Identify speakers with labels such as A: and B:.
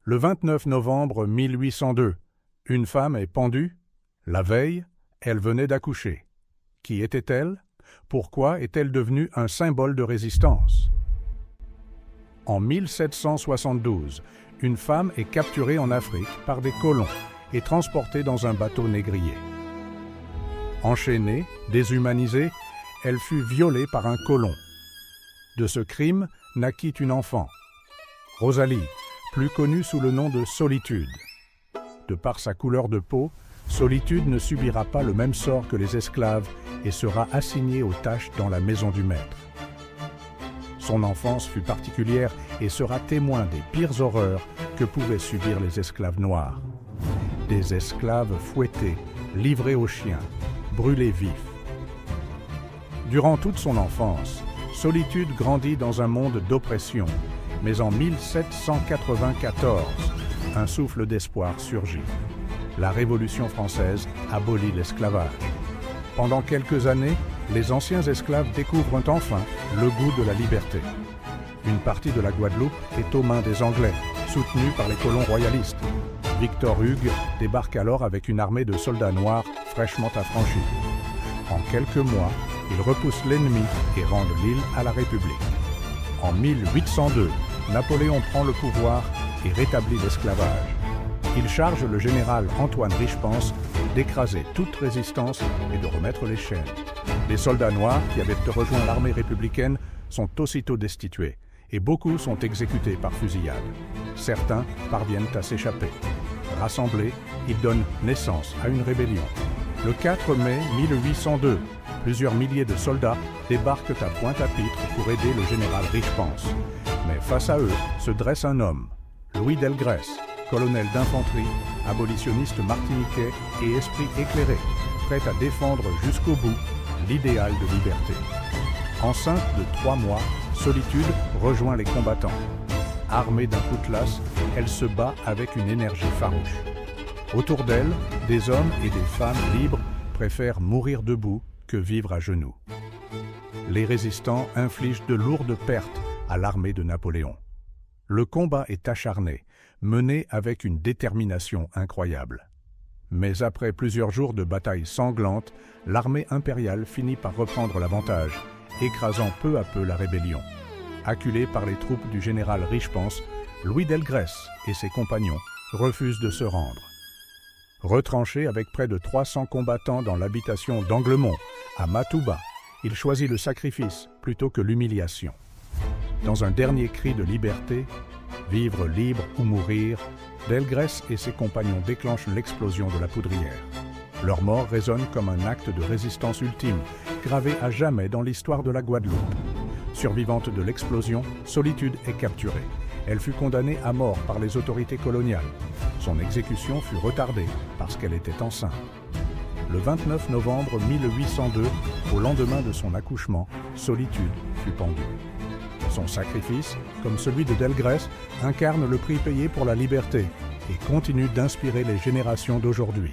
A: Le 29 novembre 1802, une femme est pendue. La veille, elle venait d'accoucher. Qui était-elle? Pourquoi est-elle devenue un symbole de résistance? En 1772, une femme est capturée en Afrique par des colons et transportée dans un bateau négrier. Enchaînée, déshumanisée, elle fut violée par un colon. De ce crime naquit une enfant, Rosalie, plus connue sous le nom de Solitude. De par sa couleur de peau, Solitude ne subira pas le même sort que les esclaves et sera assignée aux tâches dans la maison du maître. Son enfance fut particulière et sera témoin des pires horreurs que pouvaient subir les esclaves noirs. Des esclaves fouettés, livrés aux chiens, brûlés vifs. Durant toute son enfance, Solitude grandit dans un monde d'oppression, mais en 1794, un souffle d'espoir surgit. La Révolution française abolit l'esclavage. Pendant quelques années, les anciens esclaves découvrent enfin le goût de la liberté. Une partie de la Guadeloupe est aux mains des Anglais, soutenus par les colons royalistes. Victor Hugues débarque alors avec une armée de soldats noirs fraîchement affranchis. En quelques mois, il repousse l'ennemi et rend l'île à la République. En 1802, Napoléon prend le pouvoir et rétablit l'esclavage. Il charge le général Antoine Richepense d'écraser toute résistance et de remettre les chaînes. Les soldats noirs qui avaient rejoint l'armée républicaine sont aussitôt destitués et beaucoup sont exécutés par fusillade. Certains parviennent à s'échapper. Rassemblés, ils donnent naissance à une rébellion. Le 4 mai 1802, plusieurs milliers de soldats débarquent à Pointe-à-Pitre pour aider le général Richepense. Mais face à eux se dresse un homme, Louis Delgrès, colonel d'infanterie, abolitionniste martiniquais et esprit éclairé, prêt à défendre jusqu'au bout l'idéal de liberté. Enceinte de 3 mois, Solitude rejoint les combattants. Armée d'un cutlass, elle se bat avec une énergie farouche. Autour d'elle, des hommes et des femmes libres préfèrent mourir debout que vivre à genoux. Les résistants infligent de lourdes pertes à l'armée de Napoléon. Le combat est acharné, mené avec une détermination incroyable. Mais après plusieurs jours de batailles sanglantes, l'armée impériale finit par reprendre l'avantage, écrasant peu à peu la rébellion. Acculé par les troupes du général Richepense, Louis Delgrès et ses compagnons refusent de se rendre. Retranché avec près de 300 combattants dans l'habitation d'Anglemont, à Matouba, il choisit le sacrifice plutôt que l'humiliation. Dans un dernier cri de liberté, vivre libre ou mourir, Delgrès et ses compagnons déclenchent l'explosion de la poudrière. Leur mort résonne comme un acte de résistance ultime, gravé à jamais dans l'histoire de la Guadeloupe. Survivante de l'explosion, Solitude est capturée. Elle fut condamnée à mort par les autorités coloniales. Son exécution fut retardée parce qu'elle était enceinte. Le 29 novembre 1802, au lendemain de son accouchement, Solitude fut pendue. Son sacrifice, comme celui de Delgrès, incarne le prix payé pour la liberté et continue d'inspirer les générations d'aujourd'hui.